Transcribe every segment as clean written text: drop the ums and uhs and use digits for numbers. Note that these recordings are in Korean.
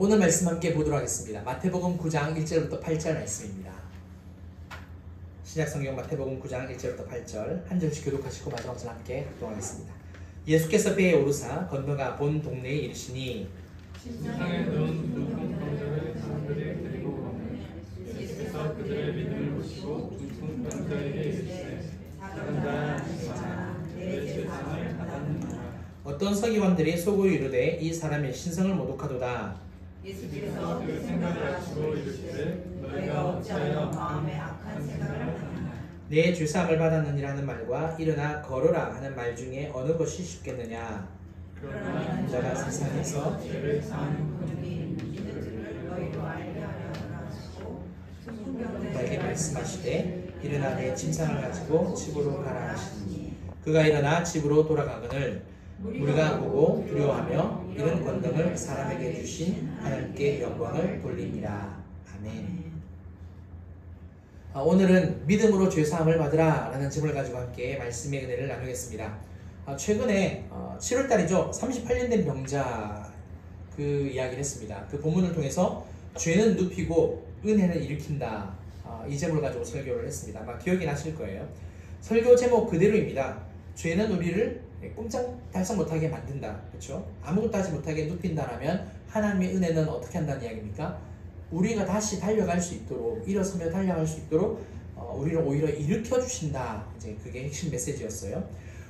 오늘 말씀 함께 보도록 하겠습니다. 마태복음 9장 1절부터 8절 말씀입니다. 신약성경 마태복음 9장 1절부터 8절 한 절씩 교독하시고 마지막 절 함께 합동하겠습니다. 예수께서 배에 오르사 건너가 본 동네에 이르시니 세상에 넣은 눈병자를 사람들이 데리고 오매 예수께서 그들의 믿음을 보시고 눈병자에게 이르시되 작은 자야 일어나 내 죄사함을 받았느니라. 어떤 서기관들이 속으로 이르되 이 사람의 신성을 모독하도다. 예수께서 그 생각을 아시고 이르시되 너희가 어찌하여 마음에 악한 생각을 하느냐. 내 죄사함을 받았느니라는 말과 일어나 걸어라 하는 말 중에 어느 것이 쉽겠느냐. 그러나 자가 세상에서 죄를 사하는 분이 이들을 너희로 알게 하려고 하시고 너에게 말씀하시되 일어나 내 침상을 가지고 집으로 가라 하시니 그가 일어나 집으로 돌아가거늘 우리가 보고 두려워하며 이런 권능을 사람에게 주신 하나님께 영광을 돌립니다. 아멘. 오늘은 믿음으로 죄사함을 받으라 라는 제목을 가지고 함께 말씀의 은혜를 나누겠습니다. 최근에 7월달이죠. 38년 된 병자 그 이야기를 했습니다. 그 본문을 통해서 죄는 눕히고 은혜는 일으킨다, 이 제목을 가지고 설교를 했습니다. 아마 기억이 나실 거예요. 설교 제목 그대로입니다. 죄는 우리를 꼼짝달싹 못하게 만든다. 그렇죠? 아무것도 하지 못하게 눕힌다라면 하나님의 은혜는 어떻게 한다는 이야기입니까? 우리가 다시 달려갈 수 있도록, 일어서며 달려갈 수 있도록 우리를 오히려 일으켜 주신다. 이제 그게 핵심 메시지였어요.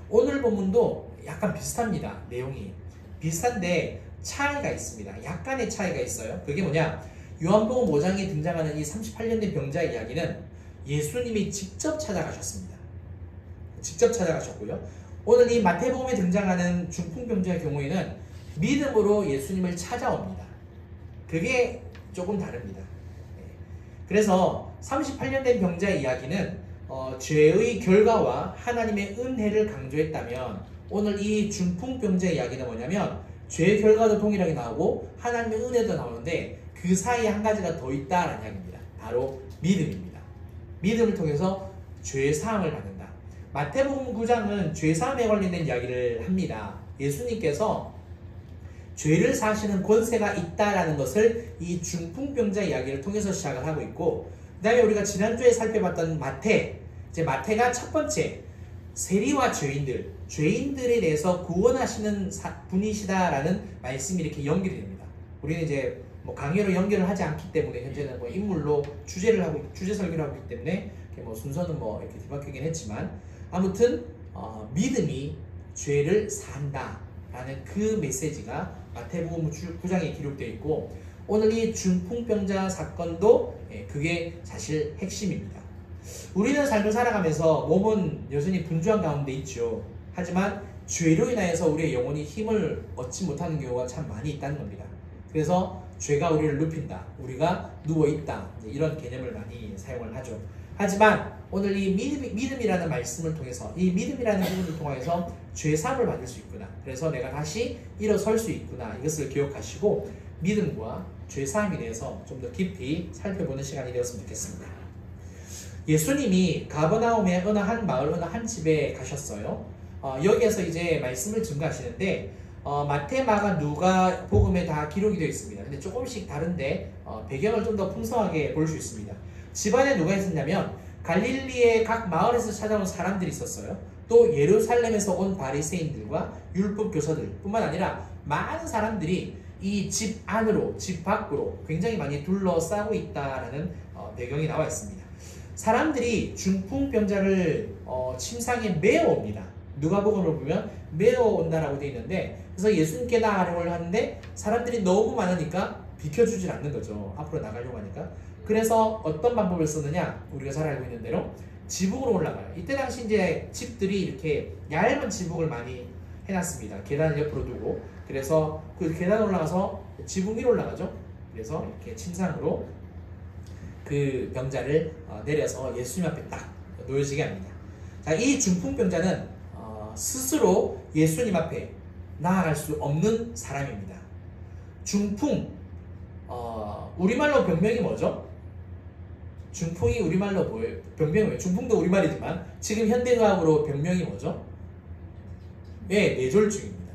오늘 본문도 약간 비슷합니다. 내용이 비슷한데 차이가 있습니다. 약간의 차이가 있어요. 그게 뭐냐? 요한복음 5장에 등장하는 이 38년 된 병자 이야기는 예수님이 직접 찾아가셨습니다. 직접 찾아가셨고요. 오늘 이 마태복음에 등장하는 중풍병자의 경우에는 믿음으로 예수님을 찾아옵니다. 그게 조금 다릅니다. 그래서 38년 된 병자의 이야기는 죄의 결과와 하나님의 은혜를 강조했다면, 오늘 이 중풍병자의 이야기는 뭐냐면 죄의 결과도 동일하게 나오고 하나님의 은혜도 나오는데 그 사이에 한 가지가 더 있다라는 이야기입니다. 바로 믿음입니다. 믿음을 통해서 죄의 사함을 받는다. 마태복음 9장은 죄사함에 관련된 이야기를 합니다. 예수님께서 죄를 사시는 권세가 있다라는 것을 이 중풍병자 이야기를 통해서 시작을 하고 있고, 그 다음에 우리가 지난주에 살펴봤던 마태가 첫 번째 세리와 죄인들에 대해서 구원하시는 분이시다라는 말씀이 이렇게 연결이 됩니다. 우리는 이제 강의로 연결을 하지 않기 때문에 현재는 인물로 주제 설교를 하고 있기 때문에 순서는 이렇게 뒤바뀌긴 했지만, 아무튼 믿음이 죄를 산다 라는 그 메시지가 마태복음 9장에 기록되어 있고, 오늘 이 중풍병자 사건도 그게 사실 핵심입니다. 우리는 삶을 살아가면서 몸은 여전히 분주한 가운데 있죠. 하지만 죄로 인하여서 우리의 영혼이 힘을 얻지 못하는 경우가 참 많이 있다는 겁니다. 그래서 죄가 우리를 눕힌다, 우리가 누워있다, 이런 개념을 많이 사용을 하죠. 하지만 오늘 이 믿음이라는 말씀을 통해서, 이 믿음이라는 부분을 통해서 죄사함을 받을 수 있구나, 그래서 내가 다시 일어설 수 있구나, 이것을 기억하시고 믿음과 죄사함에 대해서 좀 더 깊이 살펴보는 시간이 되었으면 좋겠습니다. 예수님이 가버나움의 어느 한 마을, 어느 한 집에 가셨어요. 여기에서 이제 말씀을 증거하시는데 마태, 마가, 누가 복음에 다 기록이 되어 있습니다. 근데 조금씩 다른데 배경을 좀 더 풍성하게 볼 수 있습니다. 집안에 누가 있었냐면 갈릴리의 각 마을에서 찾아온 사람들이 있었어요. 또 예루살렘에서 온 바리새인들과 율법 교사들 뿐만 아니라 많은 사람들이 이 집 안으로, 집 밖으로 굉장히 많이 둘러싸고 있다라는 배경이 나와 있습니다. 사람들이 중풍병자를 침상에 메어옵니다. 누가복음을 보면 메어온다라고 되어 있는데, 그래서 예수님께 나가려고 하는데 사람들이 너무 많으니까 비켜주질 않는 거죠. 앞으로 나가려고 하니까. 그래서 어떤 방법을 쓰느냐, 우리가 잘 알고 있는 대로 지붕으로 올라가요. 이때 당시 이제 집들이 이렇게 얇은 지붕을 많이 해놨습니다. 계단을 옆으로 두고. 그래서 그 계단 올라가서 지붕 위로 올라가죠. 그래서 이렇게 침상으로 그 병자를 내려서 예수님 앞에 딱 놓여지게 합니다. 자, 이 중풍병자는 스스로 예수님 앞에 나아갈 수 없는 사람입니다. 중풍, 우리말로 병명이 뭐죠? 중풍이 우리말로 뭐예요? 병명이 뭐예요? 중풍도 우리말이지만 지금 현대의학으로 병명이 뭐죠? 네, 뇌졸중입니다.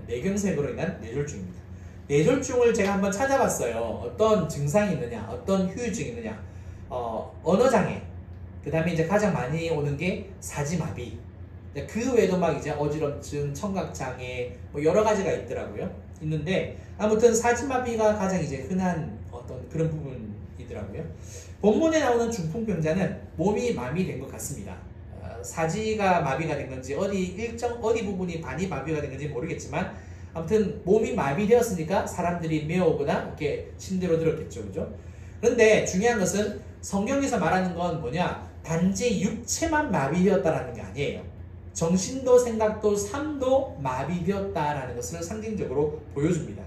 뇌경색으로 인한 뇌졸중입니다. 뇌졸중을 제가 한번 찾아봤어요. 어떤 증상이 있느냐, 어떤 후유증이 있느냐, 언어장애, 그 다음에 이제 가장 많이 오는 게 사지마비, 그 외에도 막 이제 어지럼증, 청각장애, 뭐 여러 가지가 있더라고요. 있는데, 아무튼 사지마비가 가장 이제 흔한 어떤 그런 부분이더라고요. 본문에 나오는 중풍병자는 몸이 마비된 것 같습니다. 사지가 마비가 된 건지, 어디 부분이 많이 마비가 된 건지 모르겠지만, 아무튼 몸이 마비되었으니까 사람들이 메어오거나 이렇게 침대로 들었겠죠. 그죠? 그런데 중요한 것은 성경에서 말하는 건 뭐냐? 단지 육체만 마비되었다라는 게 아니에요. 정신도 생각도 삶도 마비되었다라는 것을 상징적으로 보여줍니다.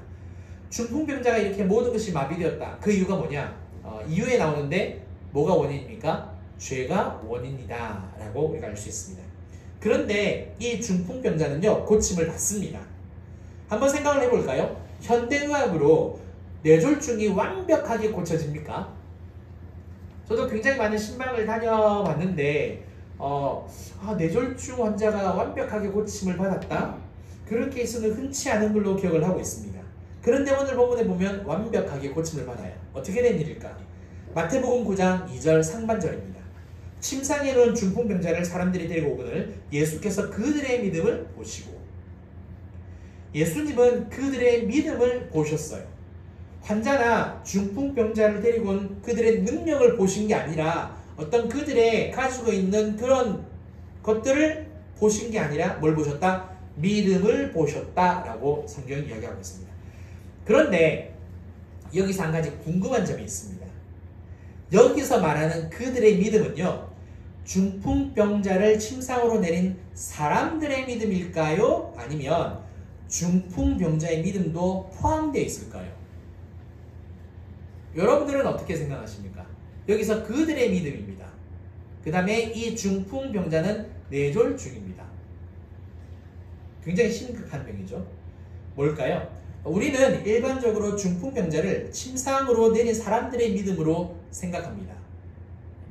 중풍병자가 이렇게 모든 것이 마비되었다. 그 이유가 뭐냐? 이유에 나오는데 뭐가 원인입니까? 죄가 원인이다 라고 우리가 알 수 있습니다. 그런데 이 중풍병자는요, 고침을 받습니다. 한번 생각을 해볼까요? 현대의학으로 뇌졸중이 완벽하게 고쳐집니까? 저도 굉장히 많은 신방을 다녀봤는데 뇌졸중 환자가 완벽하게 고침을 받았다? 그런 케이스는 흔치 않은 걸로 기억을 하고 있습니다. 그런데 오늘 본문에 보면 완벽하게 고침을 받아요. 어떻게 된 일일까? 마태복음 9장 2절 상반절입니다. 침상에 누운 중풍병자를 사람들이 데리고 오거늘 예수께서 그들의 믿음을 보시고, 예수님은 그들의 믿음을 보셨어요. 환자나 중풍병자를 데리고 온 그들의 능력을 보신 게 아니라 어떤 그들의 가지고 있는 그런 것들을 보신 게 아니라 뭘 보셨다? 믿음을 보셨다라고 성경이 이야기하고 있습니다. 그런데 여기서 한 가지 궁금한 점이 있습니다. 여기서 말하는 그들의 믿음은요, 중풍병자를 침상으로 내린 사람들의 믿음일까요? 아니면 중풍병자의 믿음도 포함되어 있을까요? 여러분들은 어떻게 생각하십니까? 여기서 그들의 믿음입니다. 그 다음에 이 중풍병자는 뇌졸중입니다. 굉장히 심각한 병이죠. 뭘까요? 우리는 일반적으로 중풍병자를 침상으로 내린 사람들의 믿음으로 생각합니다.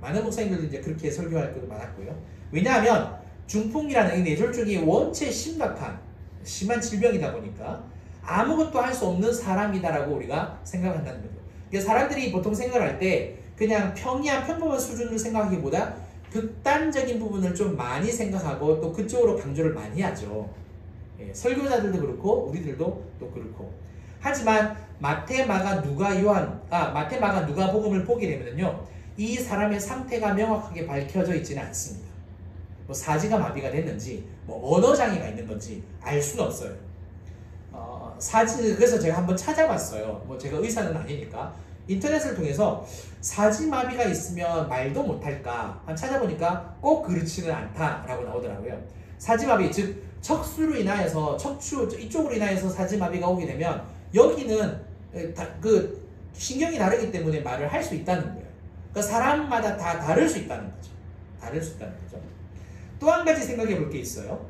많은 목사님들도 이제 그렇게 설교할 때도 많았고요. 왜냐하면 중풍이라는 이 뇌졸중이 원체 심한 질병이다 보니까 아무것도 할 수 없는 사람이다라고 우리가 생각한다는 거죠. 그러니까 사람들이 보통 생각할 때 그냥 평범한 수준을 생각하기보다 극단적인 부분을 좀 많이 생각하고 또 그쪽으로 강조를 많이 하죠. 설교자들도 그렇고 우리들도 또 그렇고. 하지만 마태, 마가, 누가 복음을 보게 되면요, 이 사람의 상태가 명확하게 밝혀져 있지는 않습니다. 뭐 사지가 마비가 됐는지, 뭐 언어 장애가 있는 건지 알 수는 없어요. 그래서 제가 한번 찾아봤어요. 뭐 제가 의사는 아니니까 인터넷을 통해서 사지마비가 있으면 말도 못할까 찾아보니까 꼭 그렇지는 않다라고 나오더라고요. 사지마비, 즉 척수로 인하여서 척추 이쪽으로 인하여서 사지마비가 오게 되면 여기는 그 신경이 다르기 때문에 말을 할 수 있다는 거예요. 그러니까 사람마다 다 다를 수 있다는 거죠. 또 한 가지 생각해 볼 게 있어요.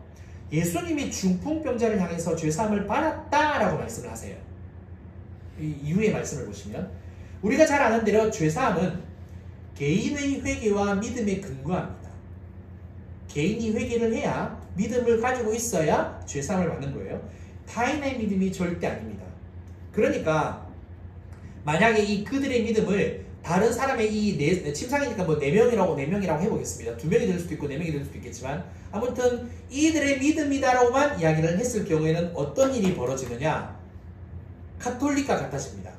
예수님이 중풍병자를 향해서 죄사함을 받았다라고 말씀을 하세요. 이 이후의 말씀을 보시면 우리가 잘 아는 대로 죄사함은 개인의 회개와 믿음에 근거합니다. 개인이 회개를 해야, 믿음을 가지고 있어야 죄사함을 받는 거예요. 타인의 믿음이 절대 아닙니다. 그러니까 만약에 이 그들의 믿음을 다른 사람의 이 침상이니까 뭐 4명이라고 해보겠습니다. 2명이 될 수도 있고 4명이 될 수도 있겠지만 아무튼 이들의 믿음이다라고만 이야기를 했을 경우에는 어떤 일이 벌어지느냐? 카톨릭과 같아집니다.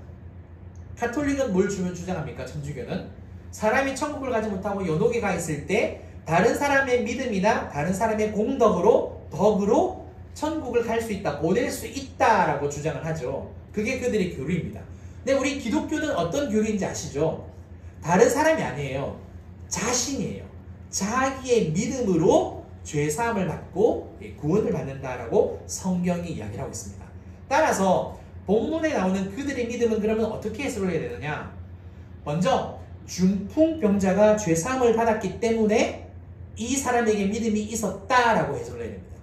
카톨릭은 뭘 주장합니까? 천주교는 사람이 천국을 가지 못하고 연옥에 가 있을 때 다른 사람의 믿음이나 다른 사람의 덕으로 천국을 갈 수 있다, 보낼 수 있다라고 주장을 하죠. 그게 그들의 교리입니다. 근데 우리 기독교는 어떤 교리인지 아시죠? 다른 사람이 아니에요. 자신이에요. 자기의 믿음으로 죄사함을 받고 구원을 받는다라고 성경이 이야기를 하고 있습니다. 따라서 본문에 나오는 그들의 믿음은 그러면 어떻게 해석을 해야 되느냐? 먼저 중풍병자가 죄사함을 받았기 때문에 이 사람에게 믿음이 있었다라고 해석을 해야 됩니다.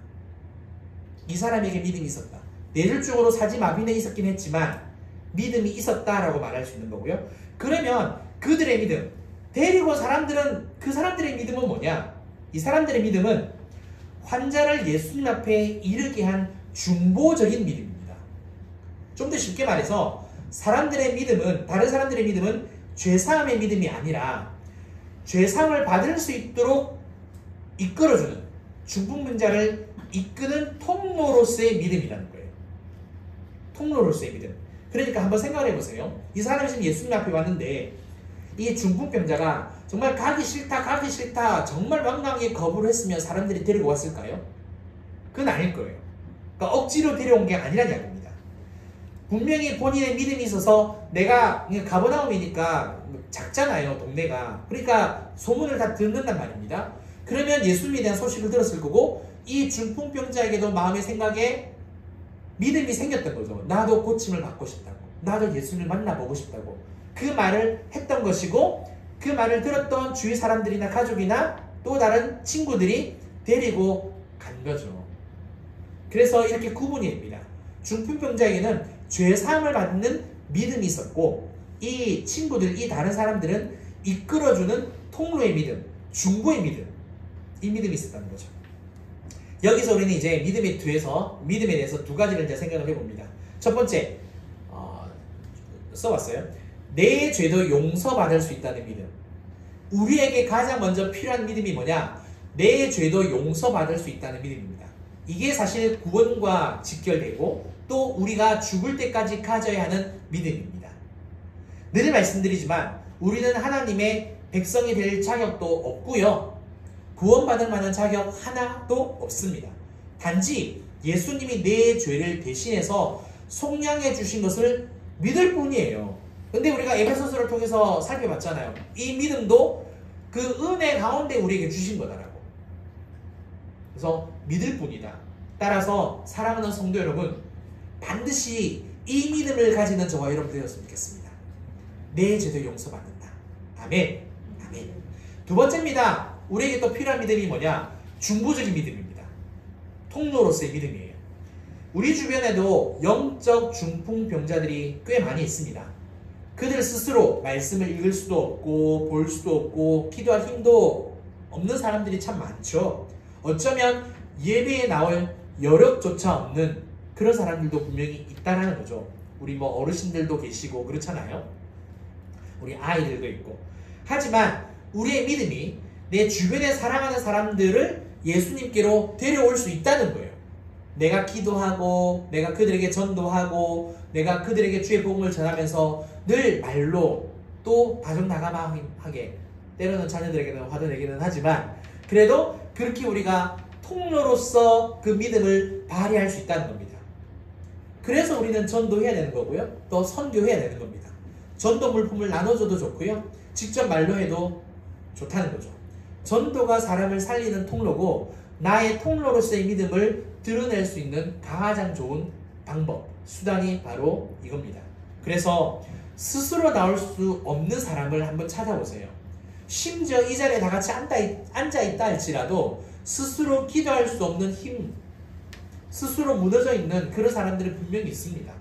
이 사람에게 믿음이 있었다. 뇌졸중으로 사지마비는 있었긴 했지만 믿음이 있었다라고 말할 수 있는 거고요. 그러면 그들의 믿음, 데리고 그 사람들의 믿음은 뭐냐? 이 사람들의 믿음은 환자를 예수님 앞에 이르게 한 중보적인 믿음입니다. 좀 더 쉽게 말해서 사람들의 믿음은, 다른 사람들의 믿음은 죄사함의 믿음이 아니라 죄사함을 받을 수 있도록 이끌어주는, 중풍병자를 이끄는 통로로서의 믿음이라는 거예요. 통로로서의 믿음. 그러니까 한번 생각을 해보세요. 이 사람이 지금 예수님 앞에 왔는데 이 중풍병자가 정말 가기 싫다 정말 완강하게 거부를 했으면 사람들이 데리고 왔을까요? 그건 아닐 거예요. 그러니까 억지로 데려온 게 아니란 이야기입니다. 분명히 본인의 믿음이 있어서, 내가 가버나움이니까 작잖아요, 동네가. 그러니까 소문을 다 듣는단 말입니다. 그러면 예수님에 대한 소식을 들었을 거고, 이 중풍병자에게도 마음의 생각에 믿음이 생겼던 거죠. 나도 고침을 받고 싶다고, 나도 예수님을 만나보고 싶다고 그 말을 했던 것이고, 그 말을 들었던 주위 사람들이나 가족이나 또 다른 친구들이 데리고 간 거죠. 그래서 이렇게 구분이 됩니다. 중풍병자에게는 죄사함을 받는 믿음이 있었고, 이 친구들, 이 다른 사람들은 이끌어주는 통로의 믿음, 중보의 믿음, 이 믿음이 있었다는 거죠. 여기서 우리는 이제 믿음에 대해서 두 가지를 이제 생각을 해봅니다. 첫 번째, 써봤어요. 내 죄도 용서받을 수 있다는 믿음. 우리에게 가장 먼저 필요한 믿음이 뭐냐? 내 죄도 용서받을 수 있다는 믿음입니다. 이게 사실 구원과 직결되고 또 우리가 죽을 때까지 가져야 하는 믿음입니다. 늘 말씀드리지만 우리는 하나님의 백성이 될 자격도 없고요, 구원받을 만한 자격 하나도 없습니다. 단지 예수님이 내 죄를 대신해서 속량해 주신 것을 믿을 뿐이에요. 근데 우리가 에베소서를 통해서 살펴봤잖아요. 이 믿음도 그 은혜 가운데 우리에게 주신 거다라고. 그래서 믿을 뿐이다. 따라서 사랑하는 성도 여러분, 반드시 이 믿음을 가지는 저와 여러분 되었으면 좋겠습니다. 내 죄도 용서받는다. 아멘. 아멘. 두 번째입니다. 우리에게 또 필요한 믿음이 뭐냐? 중보적인 믿음입니다. 통로로서의 믿음이에요. 우리 주변에도 영적 중풍병자들이 꽤 많이 있습니다. 그들 스스로 말씀을 읽을 수도 없고 볼 수도 없고 기도할 힘도 없는 사람들이 참 많죠. 어쩌면 예배에 나올 여력조차 없는 그런 사람들도 분명히 있다는 거죠. 우리 뭐 어르신들도 계시고 그렇잖아요. 우리 아이들도 있고. 하지만 우리의 믿음이 내 주변에 사랑하는 사람들을 예수님께로 데려올 수 있다는 거예요. 내가 기도하고 내가 그들에게 전도하고 내가 그들에게 주의 복음을 전하면서 늘 말로 또 다정다감하게, 때로는 자녀들에게는 화도 내기는 하지만 그래도 그렇게 우리가 통로로서 그 믿음을 발휘할 수 있다는 겁니다. 그래서 우리는 전도해야 되는 거고요, 또 선교해야 되는 겁니다. 전도 물품을 나눠줘도 좋고요, 직접 말로 해도 좋다는 거죠. 전도가 사람을 살리는 통로고, 나의 통로로서의 믿음을 드러낼 수 있는 가장 좋은 방법, 수단이 바로 이겁니다. 그래서 스스로 나올 수 없는 사람을 한번 찾아보세요. 심지어 이 자리에 다 같이 앉아있다 할지라도 스스로 기도할 수 없는 힘, 스스로 무너져 있는 그런 사람들이 분명히 있습니다.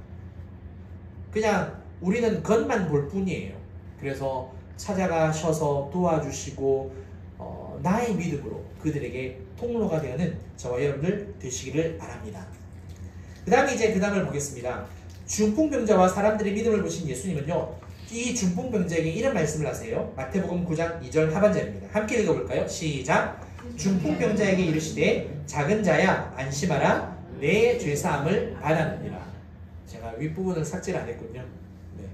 그냥 우리는 겉만 볼 뿐이에요. 그래서 찾아가셔서 도와주시고 나의 믿음으로 그들에게 통로가 되는 저와 여러분들 되시기를 바랍니다. 그 다음에 이제 그 다음을 보겠습니다. 중풍병자와 사람들의 믿음을 보신 예수님은요, 이 중풍병자에게 이런 말씀을 하세요. 마태복음 9장 2절 하반절입니다. 함께 읽어볼까요? 시작. 중풍병자에게 이르시되 작은 자야 안심하라, 내 죄사함을 받았느니라. 제가 윗부분을 삭제를 안 했군요. 네.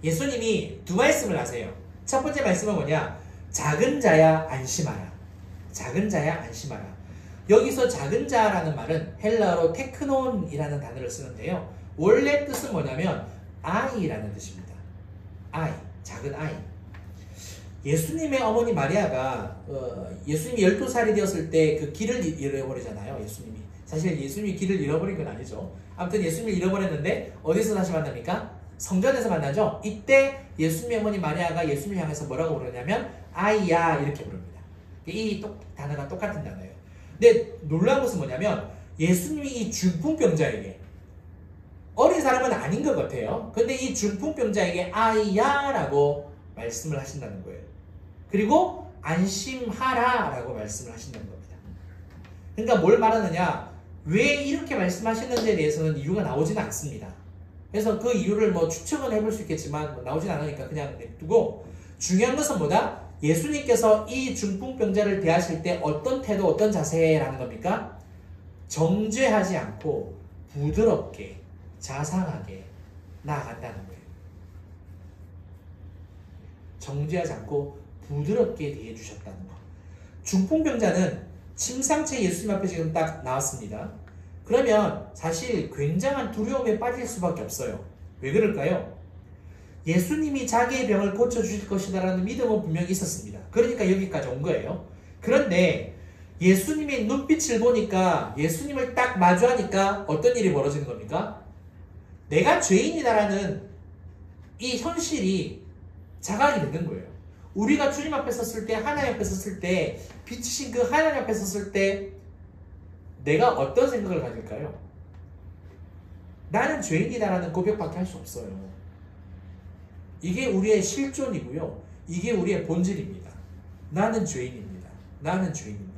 예수님이 두 말씀을 하세요. 첫 번째 말씀은 뭐냐? 작은 자야 안심하라. 작은 자야 안심하라. 여기서 작은 자라는 말은 헬라어로 테크논이라는 단어를 쓰는데요, 원래 뜻은 뭐냐면 아이라는 뜻입니다. 아이, 작은 아이. 예수님의 어머니 마리아가 예수님이 12살이 되었을 때 그 길을 잃어버리잖아요. 예수님이. 사실 예수님이 길을 잃어버린 건 아니죠. 아무튼 예수님을 잃어버렸는데 어디서 다시 만납니까? 성전에서 만나죠. 이때 예수님의 어머니 마리아가 예수님을 향해서 뭐라고 부르냐면 아이야, 이렇게 부릅니다. 이 단어가 똑같은 단어예요. 근데 놀라운 것은 뭐냐면 예수님이 이 중풍병자에게, 어린 사람은 아닌 것 같아요. 근데 이 중풍병자에게 아이야 라고 말씀을 하신다는 거예요. 그리고 안심하라 라고 말씀을 하신다는 겁니다. 그러니까 뭘 말하느냐, 왜 이렇게 말씀하시는지에 대해서는 이유가 나오지는 않습니다. 그래서 그 이유를 뭐 추측은 해볼 수 있겠지만 뭐 나오진 않으니까 그냥 냅두고, 중요한 것은 뭐다? 예수님께서 이 중풍병자를 대하실 때 어떤 태도, 어떤 자세라는 겁니까? 정죄하지 않고 부드럽게, 자상하게 나아간다는 거예요. 정죄하지 않고 부드럽게 대해 주셨다는 거. 중풍병자는 침상체 예수님 앞에 지금 딱 나왔습니다. 그러면 사실 굉장한 두려움에 빠질 수밖에 없어요. 왜 그럴까요? 예수님이 자기의 병을 고쳐주실 것이다라는 믿음은 분명히 있었습니다. 그러니까 여기까지 온 거예요. 그런데 예수님의 눈빛을 보니까, 예수님을 딱 마주하니까 어떤 일이 벌어지는 겁니까? 내가 죄인이다라는 이 현실이 자각이 되는 거예요. 우리가 주님 앞에 섰을 때, 하나님 앞에 섰을 때, 빛이신 그 하나님 앞에 섰을 때 내가 어떤 생각을 가질까요? 나는 죄인이다라는 고백밖에 할 수 없어요. 이게 우리의 실존이고요. 이게 우리의 본질입니다. 나는 죄인입니다. 나는 죄인입니다.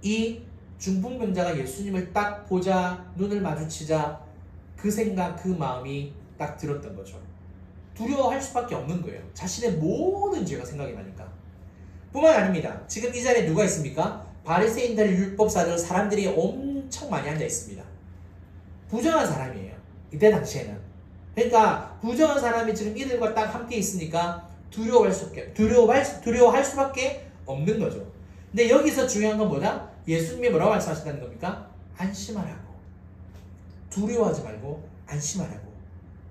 이 중풍병자가 예수님을 딱 보자, 눈을 마주치자 그 생각, 그 마음이 딱 들었던 거죠. 두려워할 수밖에 없는 거예요. 자신의 모든 죄가 생각이 나니까. 뿐만 아닙니다. 지금 이 자리에 누가 있습니까? 바리새인들, 율법사들, 사람들이 엄청 많이 앉아 있습니다. 부정한 사람이에요. 이때 당시에는. 그러니까 부정한 사람이 지금 이들과 딱 함께 있으니까 두려워할 수밖에 없는 거죠. 근데 여기서 중요한 건 뭐다? 예수님이 뭐라고 말씀하신다는 겁니까? 안심하라고. 두려워하지 말고 안심하라고.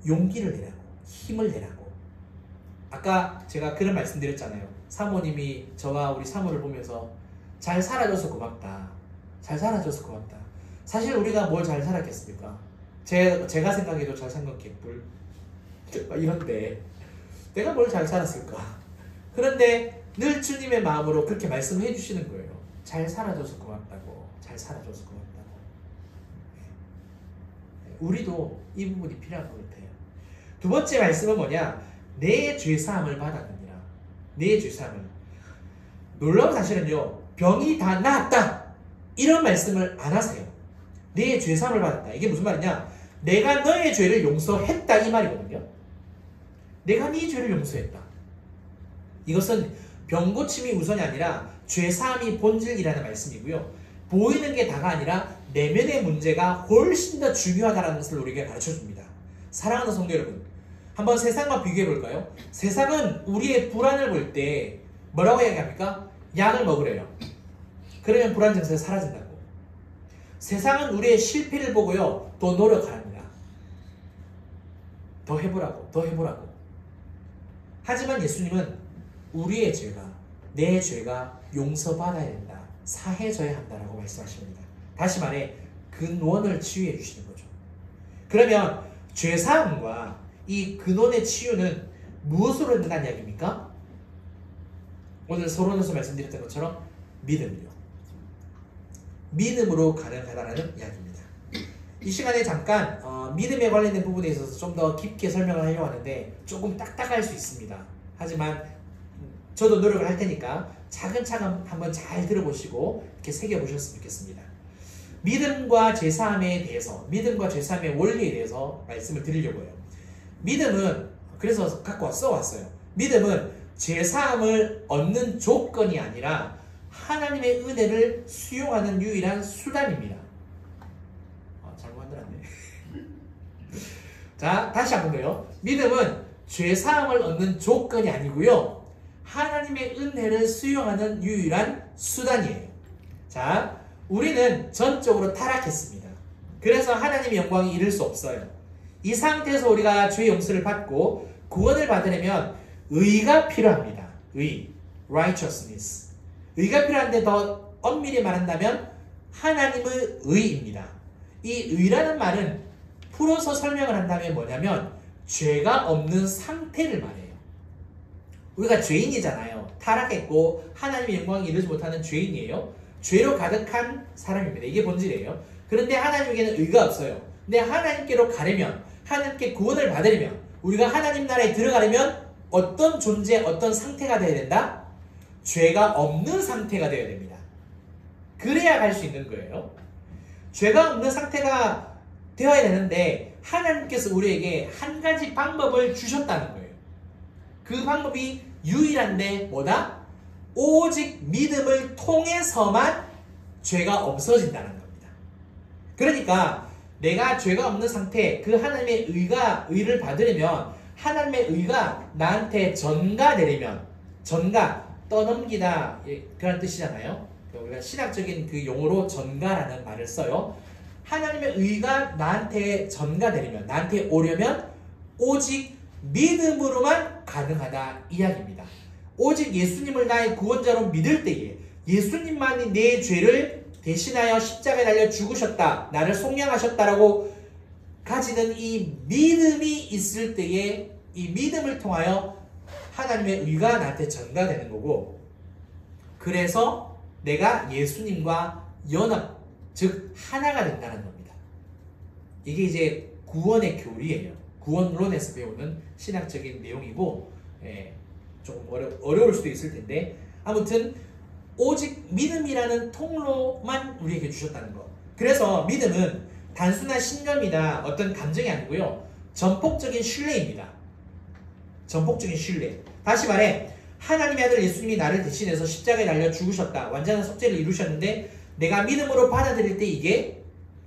용기를 내라고. 힘을 내라고. 아까 제가 그런 말씀 드렸잖아요. 사모님이 저와 우리 사모를 보면서 잘 살아줘서 고맙다. 잘 살아줘서 고맙다. 사실 우리가 뭘 잘 살았겠습니까? 제가 생각해도 잘 산 건 개뿔. 이런데 내가 뭘 잘 살았을까? 그런데 늘 주님의 마음으로 그렇게 말씀을 해주시는 거예요. 잘 살아줘서 고맙다고. 잘 살아줘서 고맙다고. 우리도 이 부분이 필요한 것 같아요. 두 번째 말씀은 뭐냐? 내 죄사함을 받았느니라. 내 죄사함을. 놀라운 사실은요, 병이 다 나았다 이런 말씀을 안 하세요. 내 죄사함을 받았다. 이게 무슨 말이냐? 내가 너의 죄를 용서했다 이 말이거든요. 내가 네 죄를 용서했다. 이것은 병 고침이 우선이 아니라 죄사함이 본질이라는 말씀이고요. 보이는 게 다가 아니라 내면의 문제가 훨씬 더 중요하다는 것을 우리에게 가르쳐줍니다. 사랑하는 성도 여러분, 한번 세상과 비교해 볼까요? 세상은 우리의 불안을 볼 때 뭐라고 이야기합니까? 약을 먹으래요. 그러면 불안 증세가 사라진다고. 세상은 우리의 실패를 보고요, 더 노력합니다. 더 해보라고, 더 해보라고. 하지만 예수님은 우리의 죄가, 내 죄가 용서받아야 된다, 사해져야 한다라고 말씀하십니다. 다시 말해 근원을 치유해 주시는 거죠. 그러면 죄사함과 이 근원의 치유는 무엇으로 된다는 이야기입니까? 오늘 서론에서 말씀드렸던 것처럼 믿음이요. 믿음으로 가능하다라는 이야기입니다. 이 시간에 잠깐 믿음에 관련된 부분에 있어서 좀 더 깊게 설명을 하려고 하는데 조금 딱딱할 수 있습니다. 하지만 저도 노력을 할 테니까 차근차근 한번 잘 들어보시고 이렇게 새겨보셨으면 좋겠습니다. 믿음과 죄사함에 대해서, 믿음과 죄사함의 원리에 대해서 말씀을 드리려고 해요. 믿음은, 그래서 갖고 써왔어요. 믿음은 죄사함을 얻는 조건이 아니라 하나님의 은혜를 수용하는 유일한 수단입니다. 잘못 만들었네. 자, 다시 한 번 더요. 믿음은 죄사함을 얻는 조건이 아니고요, 하나님의 은혜를 수용하는 유일한 수단이에요. 자, 우리는 전적으로 타락했습니다. 그래서 하나님의 영광이 이룰 수 없어요. 이 상태에서 우리가 죄의 용서를 받고 구원을 받으려면 의가 필요합니다. 의, righteousness. 의가 필요한데 더 엄밀히 말한다면 하나님의 의입니다. 이 의라는 말은 풀어서 설명을 한다면 뭐냐면 죄가 없는 상태를 말해요. 우리가 죄인이잖아요. 타락했고 하나님의 영광을 이루지 못하는 죄인이에요. 죄로 가득한 사람입니다. 이게 본질이에요. 그런데 하나님에게는 의가 없어요. 근데 하나님께로 가려면, 하나님께 구원을 받으려면, 우리가 하나님 나라에 들어가려면 어떤 존재, 어떤 상태가 되어야 된다? 죄가 없는 상태가 되어야 됩니다. 그래야 갈 수 있는 거예요. 죄가 없는 상태가 되어야 되는데 하나님께서 우리에게 한 가지 방법을 주셨다는 거예요. 그 방법이 유일한데 뭐다? 오직 믿음을 통해서만 죄가 없어진다는 겁니다. 그러니까 내가 죄가 없는 상태, 그 하나님의 의를 받으려면, 하나님의 의가 나한테 전가되려면, 떠넘기다, 그런 뜻이잖아요. 우리가 신학적인 그 용어로 전가라는 말을 써요. 하나님의 의가 나한테 전가되려면, 나한테 오려면 오직 믿음으로만 가능하다 이야기입니다. 오직 예수님을 나의 구원자로 믿을 때에, 예수님만이 내 죄를 대신하여 십자가에 달려 죽으셨다, 나를 속량하셨다라고 가지는 이 믿음이 있을 때에, 이 믿음을 통하여 하나님의 의가 나한테 전가되는 거고, 그래서 내가 예수님과 연합, 즉 하나가 된다는 겁니다. 이게 이제 구원의 교리예요. 구원론에서 배우는 신학적인 내용이고, 조금 어려울 수도 있을 텐데, 아무튼 오직 믿음이라는 통로만 우리에게 주셨다는 것. 그래서 믿음은 단순한 신념이나 어떤 감정이 아니고요, 전폭적인 신뢰입니다. 전폭적인 신뢰. 다시 말해, 하나님의 아들 예수님이 나를 대신해서 십자가에 달려 죽으셨다, 완전한 속죄를 이루셨는데 내가 믿음으로 받아들일 때 이게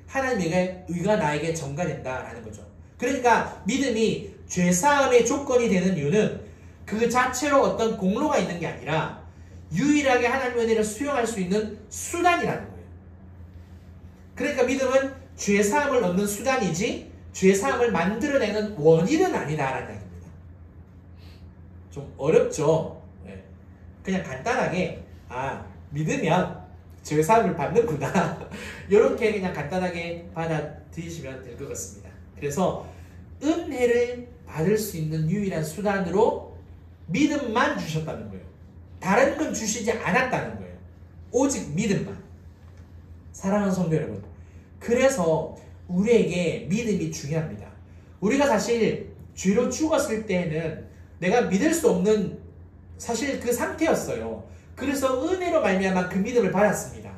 하나님의 의가 나에게 전가된다라는 거죠. 그러니까 믿음이 죄사함의 조건이 되는 이유는 그 자체로 어떤 공로가 있는 게 아니라 유일하게 하나님의 은혜를 수용할 수 있는 수단이라는 거예요. 그러니까 믿음은 죄사함을 얻는 수단이지 죄사함을 만들어내는 원인은 아니다라는 얘기입니다. 좀 어렵죠? 그냥 간단하게 믿으면 죄사함을 받는구나 이렇게 그냥 간단하게 받아들이시면 될 것 같습니다. 그래서 은혜를 받을 수 있는 유일한 수단으로 믿음만 주셨다는 거예요. 다른 건 주시지 않았다는 거예요. 오직 믿음만. 사랑하는 성도 여러분, 그래서 우리에게 믿음이 중요합니다. 우리가 사실 죄로 죽었을 때에는 내가 믿을 수 없는 사실 그 상태였어요. 그래서 은혜로 말미암아 그 믿음을 받았습니다.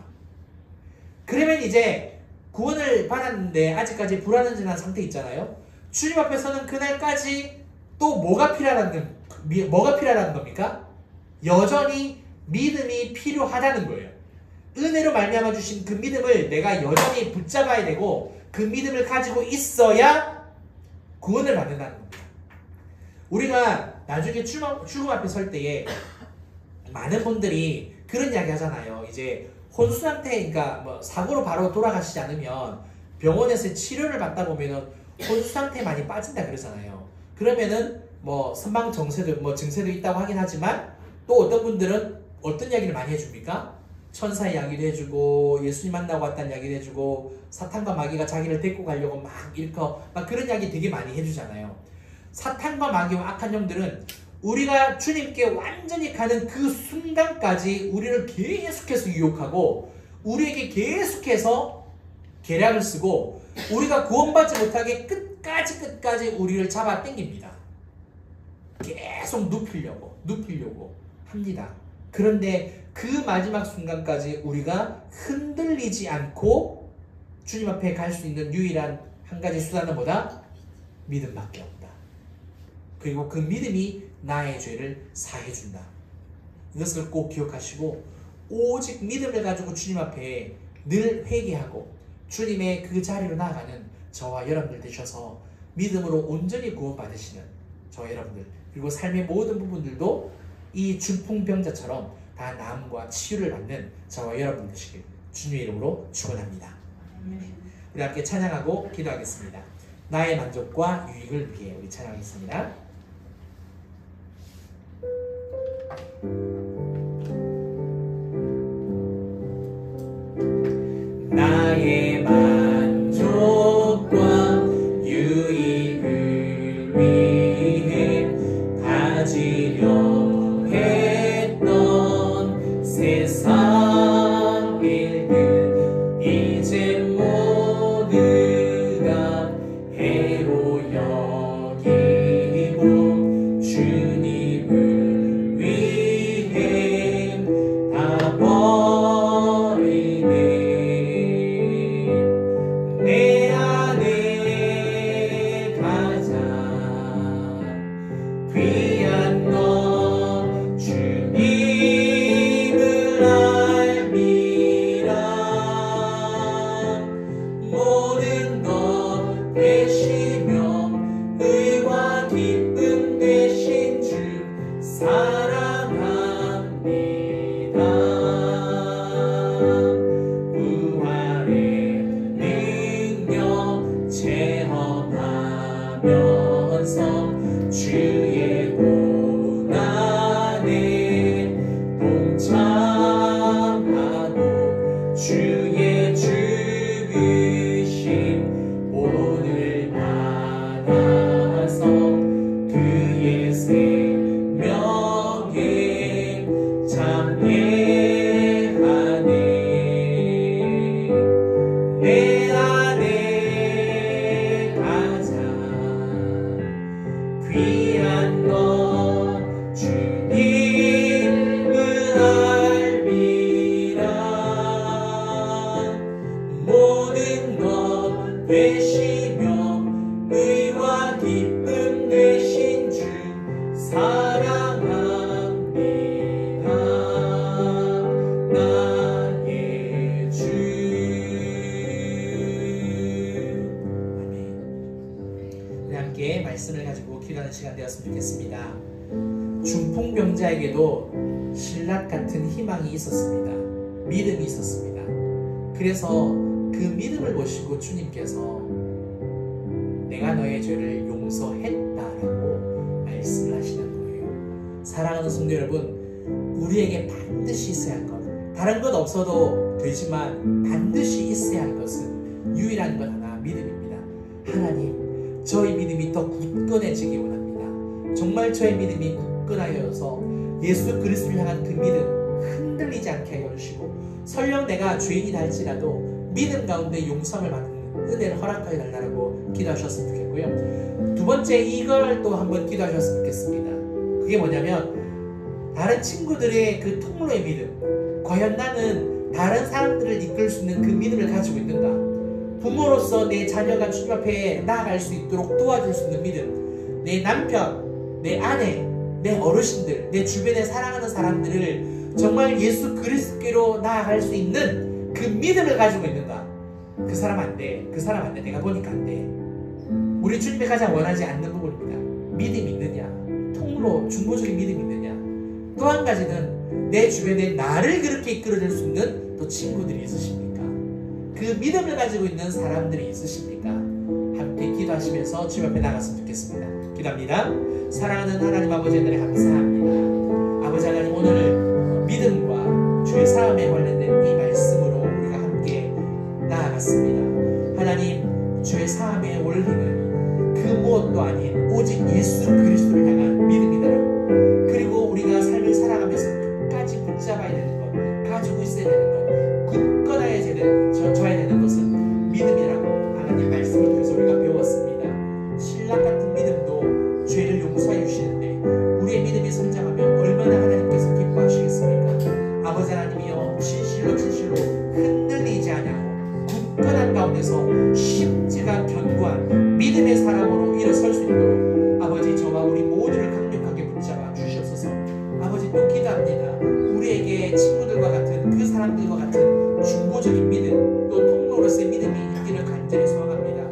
그러면 이제 구원을 받았는데 아직까지 불완전한 상태 있잖아요. 주님 앞에 서는 그날까지 또 뭐가 필요하다는 겁니까? 여전히 믿음이 필요하다는 거예요. 은혜로 말미암아 주신 그 믿음을 내가 여전히 붙잡아야 되고, 그 믿음을 가지고 있어야 구원을 받는다는 겁니다. 우리가 나중에 죽음 앞에 설 때에 많은 분들이 그런 이야기 하잖아요. 이제 혼수 상태, 그러니까 뭐 사고로 바로 돌아가시지 않으면 병원에서 치료를 받다 보면은 혼수 상태에 많이 빠진다 그러잖아요. 그러면은 뭐 선방 증세도 있다고 하긴 하지만, 또 어떤 분들은 어떤 이야기를 많이 해줍니까? 천사의 이야기도 해주고, 예수님 만나고 왔다는 이야기도 해주고, 사탄과 마귀가 자기를 데리고 가려고 막 그런 이야기 되게 많이 해주잖아요. 사탄과 마귀와 악한 영들은 우리가 주님께 완전히 가는 그 순간까지 우리를 계속해서 유혹하고, 우리에게 계속해서 계략을 쓰고, 우리가 구원받지 못하게 끝까지 우리를 잡아 당깁니다. 계속 눕히려고 합니다. 그런데 그 마지막 순간까지 우리가 흔들리지 않고 주님 앞에 갈 수 있는 유일한 한 가지 수단은 뭐다? 믿음밖에 없다. 그리고 그 믿음이 나의 죄를 사해준다. 이것을 꼭 기억하시고, 오직 믿음을 가지고 주님 앞에 늘 회개하고 주님의 그 자리로 나아가는 저와 여러분들 되셔서 믿음으로 온전히 구원받으시는 저와 여러분들, 그리고 삶의 모든 부분들도 이 중풍병자처럼 다 나음과 치유를 받는 저와 여러분들 되시길 주님의 이름으로 축원합니다. 우리 함께 찬양하고 기도하겠습니다. 나의 만족과 유익을 위해 우리 찬양하겠습니다. 나의 만족과 유익을 위해 가지려 했던 세상 일들 이제 모두가 해로 여기고 주님을 위해 다 버리네. 만나서 주의 고난에 동참하고 주의 죽으심 오늘 받아서 그의 생명에 참여하네. 내 안에 가장 귀한 것 주님을 알미라. 모든 것 되시며 의와 기쁨 되신 주 사랑합니다. 나의 주. 아멘. 함께 말씀을 가지고 기도하는 시간 되었으면 좋겠습니다. 중풍병자에게도 신락 같은 희망이 있었습니다. 믿음이 있었습니다. 그래서 그 믿음을 보시고 주님께서 내가 너의 죄를 용서했다라고 말씀을 하시는 거예요. 사랑하는 성도 여러분, 우리에게 반드시 있어야 할 것, 다른 것 없어도 되지만 반드시 있어야 할 것은 유일한 것 하나, 믿음입니다. 하나님, 저희 믿음이 더 굳건해지기 원합니다. 정말 저의 믿음이 굳건하여서 예수 그리스도를 향한 그 믿음 흔들리지 않게 하여 주시고, 설령 내가 죄인이다 할지라도 믿음 가운데 용서를 받는 은혜를 허락하여 달라고 기도하셨으면 좋겠고요. 두 번째, 이걸 또 한번 기도하셨으면 좋겠습니다. 그게 뭐냐면, 다른 친구들의 그 통로의 믿음, 과연 나는 다른 사람들을 이끌 수 있는 그 믿음을 가지고 있는가? 부모로서 내 자녀가 주님 앞에 나아갈 수 있도록 도와줄 수 있는 믿음, 내 남편, 내 아내, 내 어르신들, 내 주변에 사랑하는 사람들을 정말 예수 그리스도께로 나아갈 수 있는 그 믿음을 가지고 있는가? 그 사람 안 돼. 그 사람 안 돼. 내가 보니까 안 돼. 우리 주님이 가장 원하지 않는 부분입니다. 믿음이 있느냐? 통로, 중보적인 믿음이 있느냐? 또 한 가지는 내 주변에 나를 그렇게 이끌어줄 수 있는 또 친구들이 있으십니까? 그 믿음을 가지고 있는 사람들이 있으십니까? 함께 기도하시면서 주님 앞에 나갔으면 좋겠습니다. 기도합니다. 사랑하는 하나님 아버지 하나님 감사합니다. 아버지 하나님, 오늘 믿음과 죄사함에 관련된 이 말씀으로 우리가 함께 나아갔습니다. 하나님, 죄사함의 원리는 그 무엇도 아닌 오직 예수 그리스도를 향한 믿음이다라고, 그리고 우리가 삶을 살아가면서 끝까지 붙잡아야 되는 것, 가지고 있어야 되는 것, 굳건해야 져야 되는 것은 믿음이라고 하나님 말씀을 통해서 우리가 배웠습니다. 신랑 같은 믿음도 죄를 용서해 주시는데 우리의 믿음이 성장하면 얼마나 하나님께서 기뻐하시겠습니까? 아버지 하나님이여, 진실로 흔들리지 않고 굳건한 가운데서 심지가 견고한 믿음의 사람으로 일어설 수 있도록 아버지, 저와 우리 모두를 강력하게 붙잡아 주시옵소서. 아버지, 또 기도합니다. 우리에게 친구들과 같은, 그 사람들과 같은 중보적인 믿음, 또 통로로서의 믿음이 있기를 간절히 소원합니다.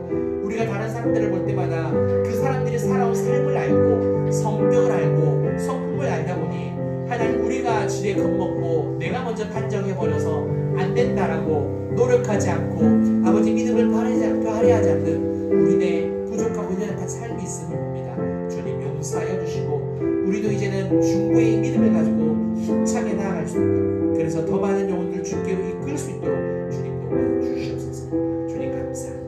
우리가 다른 사람들을 볼 때마다 그 사람들이 살아온 삶을 알고 성격을 알고 성품을 알다 보니 하나님, 우리가 지레 겁먹고 내가 먼저 판정해버려서 안 된다라고 노력하지 않고 아버지 믿음을 발휘하지 않는 우리의 부족하고 연약한 삶이 있음을 봅니다. 주님 용서하여 주시고 우리도 이제는 중보의 믿음을 가지고 힘차게 나아갈 수 있도록, 그래서 더 많은 영혼들 주께로 이끌 수 있도록 주님 도와주시옵소서. 주님 감사합니다.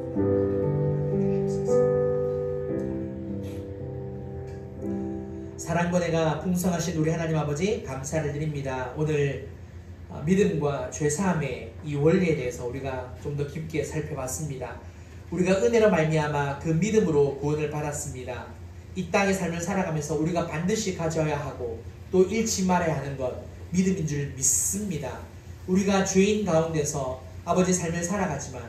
사랑과 내가 풍성하신 우리 하나님 아버지 감사를 드립니다. 오늘 믿음과 죄사함의 이 원리에 대해서 우리가 좀 더 깊게 살펴봤습니다. 우리가 은혜로 말미암아 그 믿음으로 구원을 받았습니다. 이 땅의 삶을 살아가면서 우리가 반드시 가져야 하고 또 잃지 말아야 하는 것, 믿음인 줄 믿습니다. 우리가 죄인 가운데서 아버지 삶을 살아가지만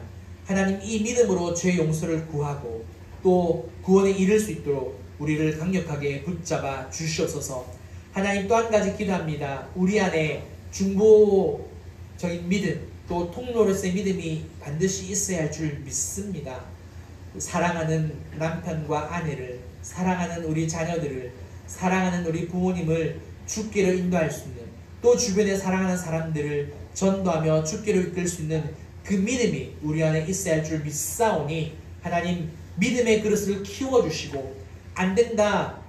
하나님, 이 믿음으로 죄 용서를 구하고 또 구원에 이를 수 있도록 우리를 강력하게 붙잡아 주시옵소서. 하나님, 또 한 가지 기도합니다. 우리 안에 중보적인 믿음, 또 통로로서의 믿음이 반드시 있어야 할 줄 믿습니다. 사랑하는 남편과 아내를, 사랑하는 우리 자녀들을, 사랑하는 우리 부모님을 주께로 인도할 수 있는, 또 주변에 사랑하는 사람들을 전도하며 주께로 이끌 수 있는 그 믿음이 우리 안에 있어야 할 줄 믿사오니 하나님, 믿음의 그릇을 키워주시고 안 된다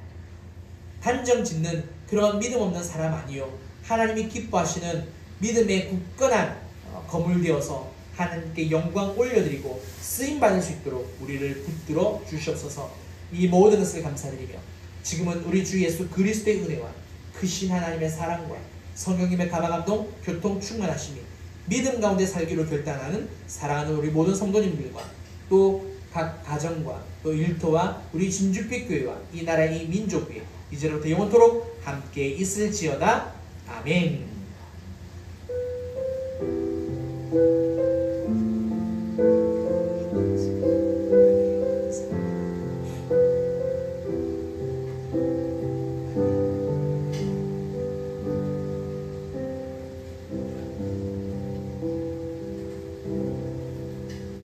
단정 짓는 그런 믿음 없는 사람 아니요. 하나님이 기뻐하시는 믿음의 굳건한 거물되어서 하나님께 영광 올려드리고 쓰임받을 수 있도록 우리를 붙들어 주시옵소서. 이 모든 것을 감사드리며 지금은 우리 주 예수 그리스도의 은혜와 크신 하나님의 사랑과 성령님의 감화감동 교통 충만하심이 믿음 가운데 살기로 결단하는 사랑하는 우리 모든 성도님들과 또 각 가정과 또 일터와 우리 진주빛 교회와 이 나라의 이 민족 위에 이제로부터 영원토록 함께 있을지어다. 아멘.